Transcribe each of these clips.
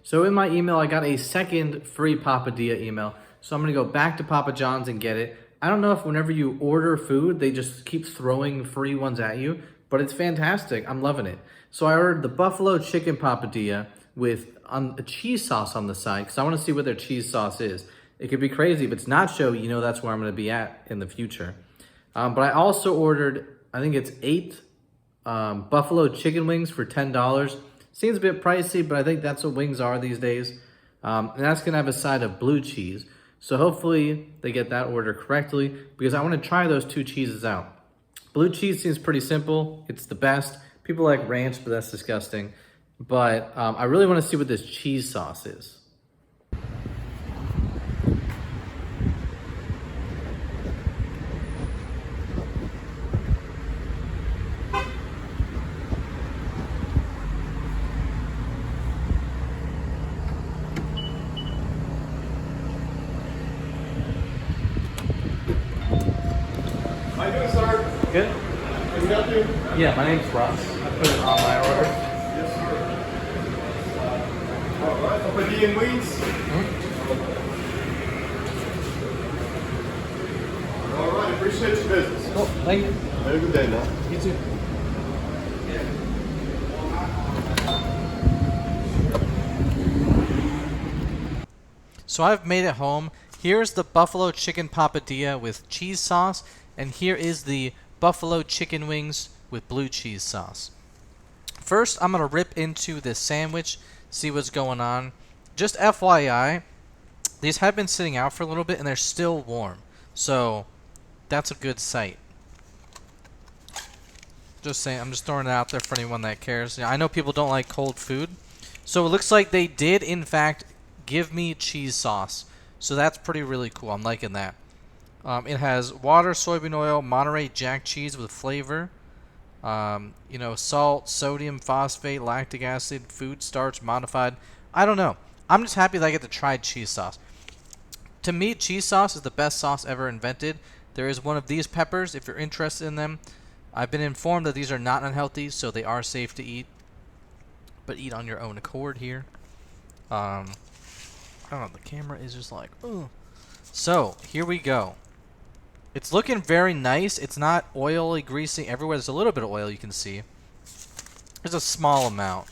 So in my email, I got a second free Papadia email. So I'm gonna go back to Papa John's and get it. I don't know if whenever you order food, they just keep throwing free ones at you, but it's fantastic. I'm loving it. So I ordered the buffalo chicken Papadia with a cheese sauce on the side because I want to see what their cheese sauce is. It could be crazy. If it's nacho, you know that's where I'm gonna be at in the future. But I also ordered, I think it's 8 buffalo chicken wings for $10. Seems a bit pricey, but I think that's what wings are these days. And that's gonna have a side of blue cheese. So hopefully they get that order correctly because I wanna try those 2 cheeses out. Blue cheese seems pretty simple. It's the best. People like ranch, but that's disgusting. But I really wanna see what this cheese sauce is. How you doing, sir? Good? Can we help you? Yeah, my name's Ross. I put it on my order. Yes, sir. All right, Papadia and wings. All right, appreciate your business. Cool, thank you. Have a good day now. You too. So I've made it home. Here's the buffalo chicken papadilla with cheese sauce, and here is the buffalo chicken wings with blue cheese sauce. First, I'm gonna rip into this sandwich, see what's going on. Just FYI, these have been sitting out for a little bit and they're still warm, so that's a good sight. Just saying, I'm just throwing it out there for anyone that cares. I know people don't like cold food, so it looks like they did in fact give me cheese sauce. So that's pretty really cool. I'm liking that. It has water, soybean oil, Monterey Jack cheese with flavor. You know, salt, sodium, phosphate, lactic acid, food starch, modified. I don't know. I'm just happy that I get to try cheese sauce. To me, cheese sauce is the best sauce ever invented. There is one of these peppers if you're interested in them. I've been informed that these are not unhealthy, so they are safe to eat. But eat on your own accord here. I don't know, the camera is just like, ugh. So, here we go. It's looking very nice. It's not oily, greasy everywhere. There's a little bit of oil you can see. There's a small amount.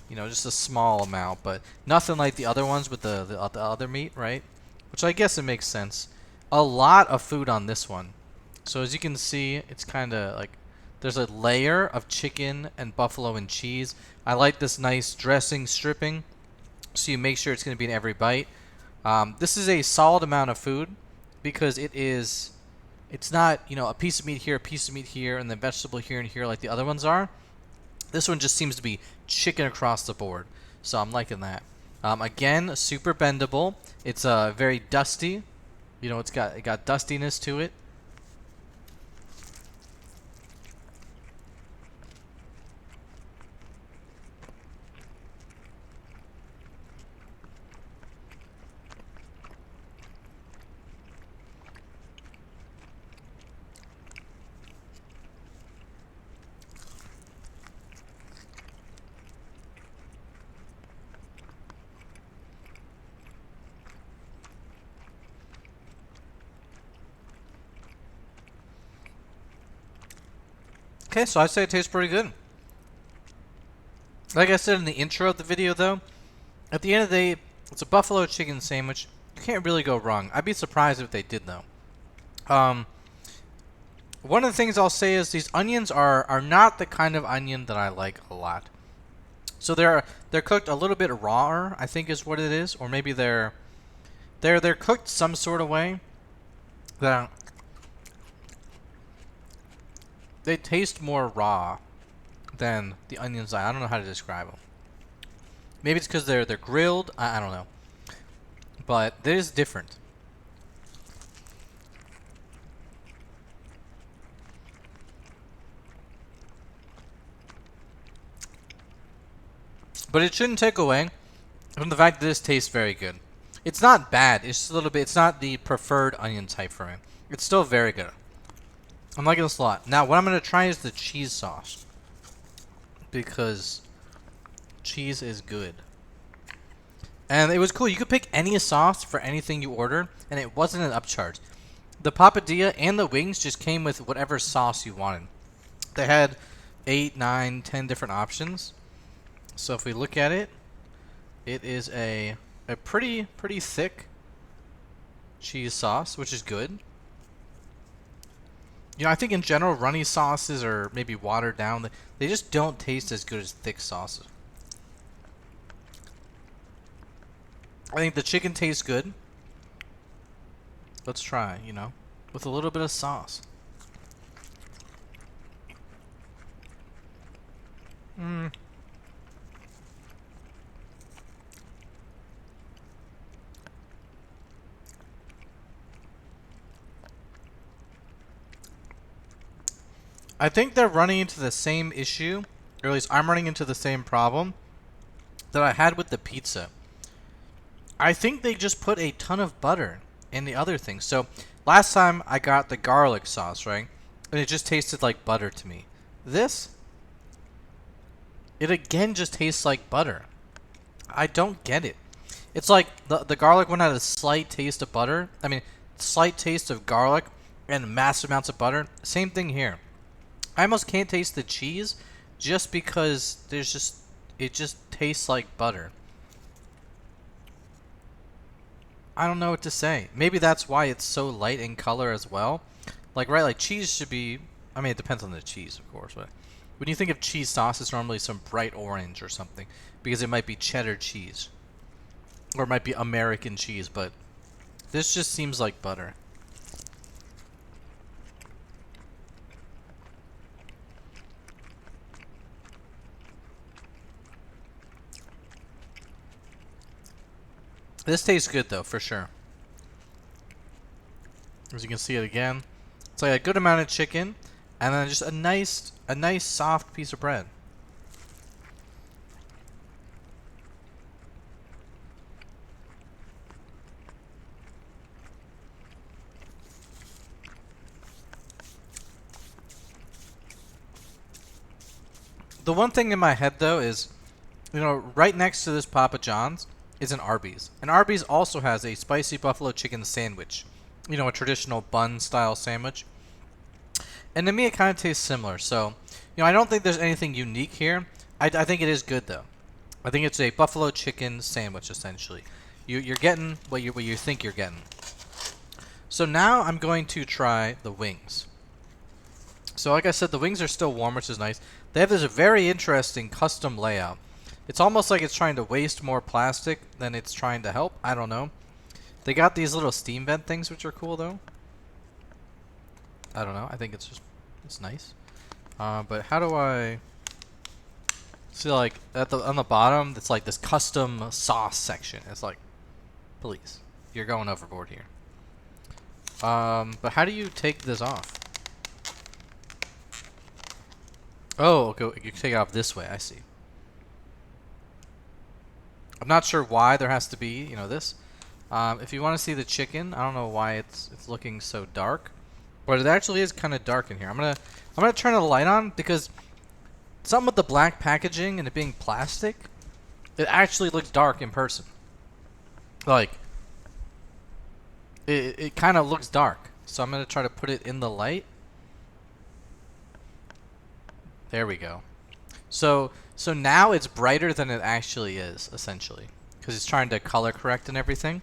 You know, just a small amount, but nothing like the other ones with the other meat, right? Which I guess it makes sense. A lot of food on this one. So as you can see, it's kind of like there's a layer of chicken and buffalo and cheese. I like this nice dressing stripping, so you make sure it's going to be in every bite. This is a solid amount of food because it's not, you know, a piece of meat here, and then vegetable here and here like the other ones are. This one just seems to be chicken across the board, so I'm liking that. Again, super bendable. It's very dusty. You know, it got dustiness to it. Okay, so I'd say it tastes pretty good. Like I said in the intro of the video, though, at the end of the day, it's a buffalo chicken sandwich. You can't really go wrong. I'd be surprised if they did, though. One of the things I'll say is these onions are not the kind of onion that I like a lot. So they're cooked a little bit rawer, I think is what it is, or maybe they're cooked some sort of way that they taste more raw than the onions. I don't know how to describe them. Maybe it's because they're grilled. I don't know. But it is different. But it shouldn't take away from the fact that this tastes very good. It's not bad. It's just a little bit. It's not the preferred onion type for me. It's still very good. I'm liking this a lot. Now, what I'm going to try is the cheese sauce. Because cheese is good. And it was cool. You could pick any sauce for anything you order, and it wasn't an upcharge. The papadilla and the wings just came with whatever sauce you wanted. They had 8, 9, 10 different options. So if we look at it, it is a pretty thick cheese sauce, which is good. You know, I think in general, runny sauces are maybe watered down. They just don't taste as good as thick sauces. I think the chicken tastes good. Let's try, you know, with a little bit of sauce. I think they're running into the same issue, or at least I'm running into the same problem that I had with the pizza. I think they just put a ton of butter in the other thing. So last time I got the garlic sauce, right? And it just tasted like butter to me. This, it again just tastes like butter. I don't get it. It's like the garlic one had a slight taste of butter. I mean, slight taste of garlic and massive amounts of butter. Same thing here. I almost can't taste the cheese just because it just tastes like butter. I don't know what to say. Maybe that's why it's so light in color as well. Like, right, like cheese should be, I mean, it depends on the cheese, of course, but when you think of cheese sauce, it's normally some bright orange or something because it might be cheddar cheese or it might be American cheese, but this just seems like butter. This tastes good though, for sure. As you can see it again, it's like a good amount of chicken, and then just a nice soft piece of bread. The one thing in my head though is, you know, right next to this Papa John's is an Arby's. And Arby's also has a spicy buffalo chicken sandwich. You know, a traditional bun style sandwich. And to me, it kind of tastes similar. So, you know, I don't think there's anything unique here. I think it is good though. I think it's a buffalo chicken sandwich essentially. You're getting what you think you're getting. So now I'm going to try the wings. So like I said, the wings are still warm, which is nice. They have this very interesting custom layout. It's almost like it's trying to waste more plastic than it's trying to help. I don't know. They got these little steam vent things, which are cool, though. I don't know. I think it's nice. But how do I see, like, on the bottom, it's like this custom sauce section. It's like, please, you're going overboard here. But how do you take this off? Oh, okay, you can take it off this way. I see. I'm not sure why there has to be, you know, this. If you want to see the chicken, I don't know why it's looking so dark, but it actually is kind of dark in here. I'm gonna turn the light on because something with the black packaging and it being plastic, it actually looks dark in person. Like it kind of looks dark. So I'm gonna try to put it in the light. There we go. So now it's brighter than it actually is, essentially, because it's trying to color correct and everything.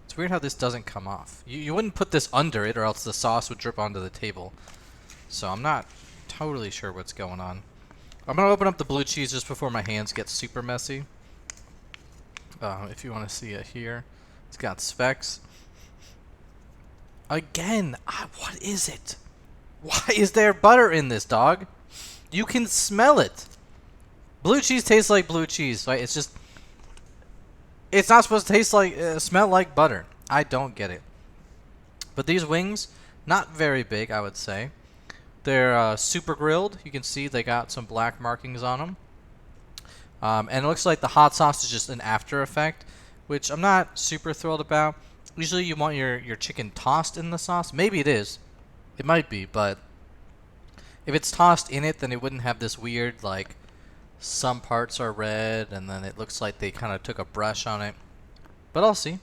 It's weird how this doesn't come off. You wouldn't put this under it or else the sauce would drip onto the table. So I'm not totally sure what's going on. I'm going to open up the blue cheese just before my hands get super messy. If you want to see it here. It's got specks. Again, what is it? Why is there butter in this, dog? You can smell it. Blue cheese tastes like blue cheese, right? It's not supposed to taste like, smell like butter. I don't get it. But these wings, not very big, I would say. They're super grilled. You can see they got some black markings on them. And it looks like the hot sauce is just an after effect, which I'm not super thrilled about. Usually you want your chicken tossed in the sauce. Maybe it is. It might be, but if it's tossed in it, then it wouldn't have this weird, like, Some parts are red, and then it looks like they kind of took a brush on it. But I'll see.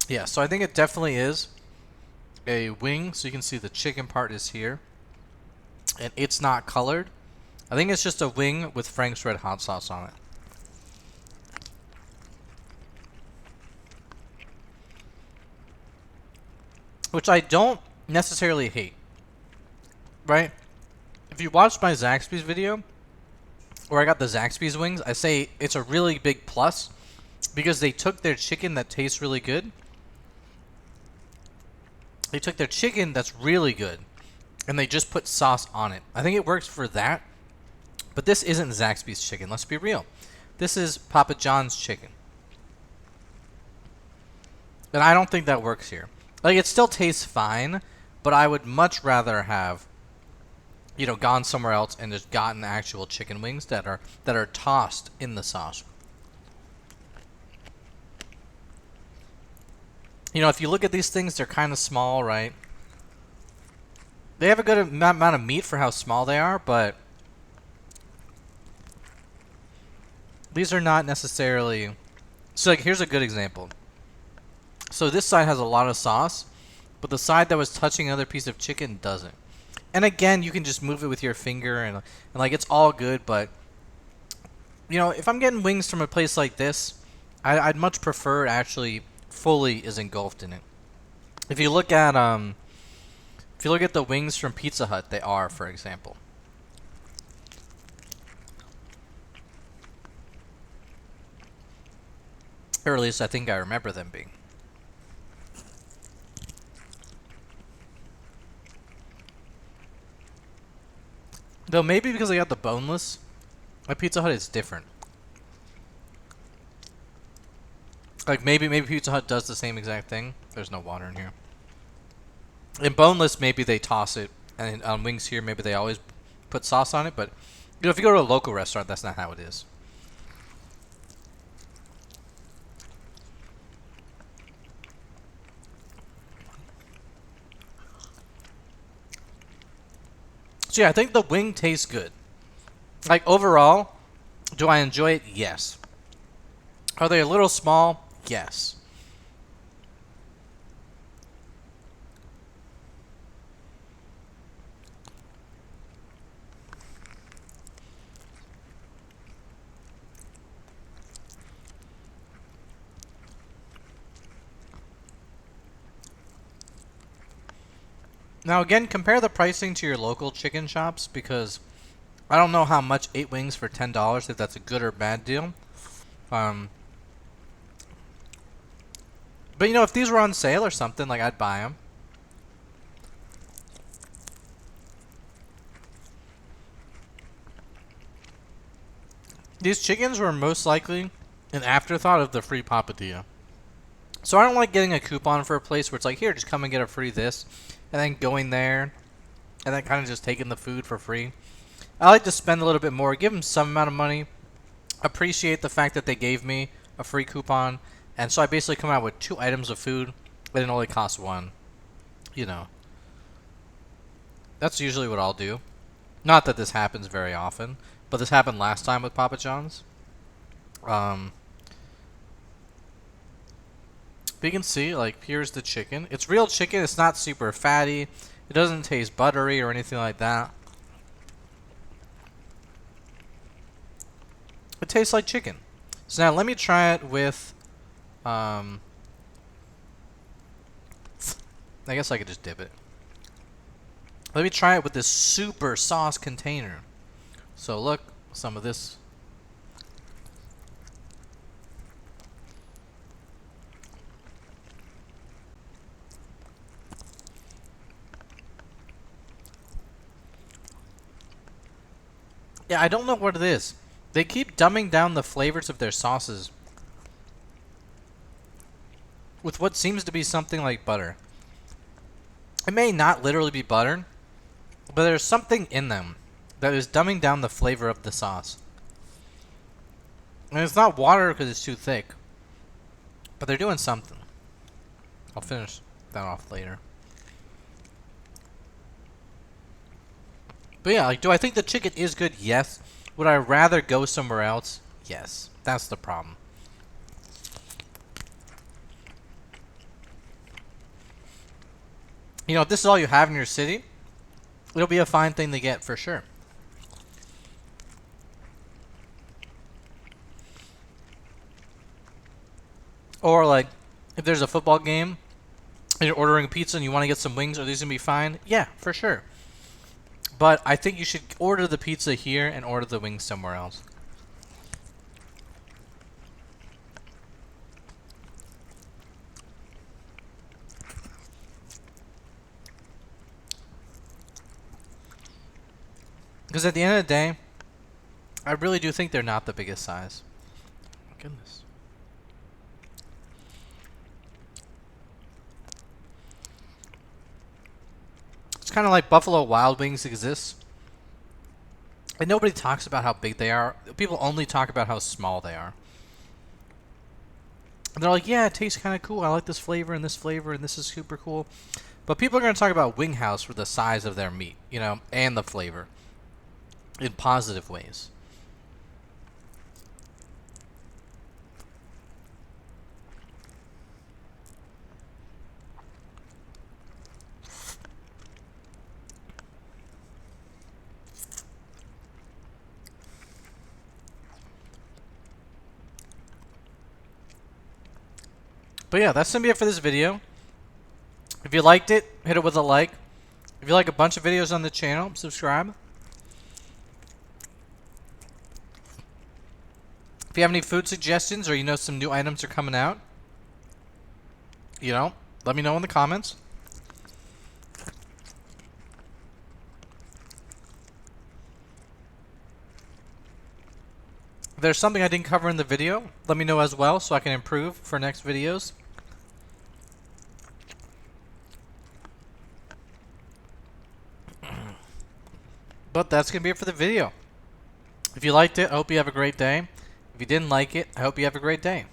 Yeah, so I think it definitely is a wing. So you can see the chicken part is here. And it's not colored. I think it's just a wing with Frank's Red Hot Sauce on it. Which I don't necessarily hate. Right? If you watched my Zaxby's video, where I got the Zaxby's wings, I say it's a really big plus. Because they took their chicken that tastes really good. They took their chicken that's really good. And they just put sauce on it. I think it works for that. But this isn't Zaxby's chicken. Let's be real. This is Papa John's chicken. And I don't think that works here. Like, it still tastes fine. But I would much rather have, you know, gone somewhere else and just gotten actual chicken wings that are tossed in the sauce. You know, if you look at these things, they're kind of small, right? They have a good amount of meat for how small they are, but these are not necessarily... So, like, here's a good example. So this side has a lot of sauce, but the side that was touching another piece of chicken doesn't. And again, you can just move it with your finger, and like, it's all good, but... You know, if I'm getting wings from a place like this, I'd much prefer it actually fully is engulfed in it. If you look at the wings from Pizza Hut, they are, for example. Or at least I think I remember them being. Though maybe because they got the boneless, my Pizza Hut is different. Like, maybe Pizza Hut does the same exact thing. There's no water in here. In boneless, maybe they toss it. And on wings here, maybe they always put sauce on it. But, you know, if you go to a local restaurant, that's not how it is. So, yeah, I think the wing tastes good. Like, overall, do I enjoy it? Yes. Are they a little small? Yes. Now, again, compare the pricing to your local chicken shops, because I don't know how much 8 wings for $10, if that's a good or bad deal. But, you know, if these were on sale or something, like, I'd buy them. These chickens were most likely an afterthought of the free Papadia. So I don't like getting a coupon for a place where it's like, here, just come and get a free this. And then going there, and then kind of just taking the food for free. I like to spend a little bit more, give them some amount of money. Appreciate the fact that they gave me a free coupon. And so I basically come out with 2 items of food, but it only costs 1. You know. That's usually what I'll do. Not that this happens very often, but this happened last time with Papa John's. But you can see, like, here's the chicken. It's real chicken. It's not super fatty. It doesn't taste buttery or anything like that. It tastes like chicken. So now let me try it with... I guess I could just dip it. Let me try it with this super sauce container. So look, some of this. Yeah, I don't know what it is. They keep dumbing down the flavors of their sauces with what seems to be something like butter. It may not literally be butter, but there's something in them that is dumbing down the flavor of the sauce. And it's not water because it's too thick. But they're doing something. I'll finish that off later. But yeah, like, do I think the chicken is good? Yes. Would I rather go somewhere else? Yes. That's the problem. You know, if this is all you have in your city, it'll be a fine thing to get for sure. Or like, if there's a football game and you're ordering a pizza and you want to get some wings, are these gonna be fine? Yeah, for sure. But I think you should order the pizza here and order the wings somewhere else. Because at the end of the day, I really do think they're not the biggest size. Oh my goodness. It's kind of like Buffalo Wild Wings exists. And nobody talks about how big they are. People only talk about how small they are. And they're like, yeah, it tastes kind of cool. I like this flavor, and this is super cool. But people are going to talk about Wing House for the size of their meat, you know, and the flavor. In positive ways. But yeah, that's going to be it for this video. If you liked it, hit it with a like. If you like a bunch of videos on the channel, subscribe. If you have any food suggestions or you know some new items are coming out, you know, let me know in the comments. If there's something I didn't cover in the video, let me know as well so I can improve for next videos. But that's going to be it for the video. If you liked it, I hope you have a great day. If you didn't like it, I hope you have a great day.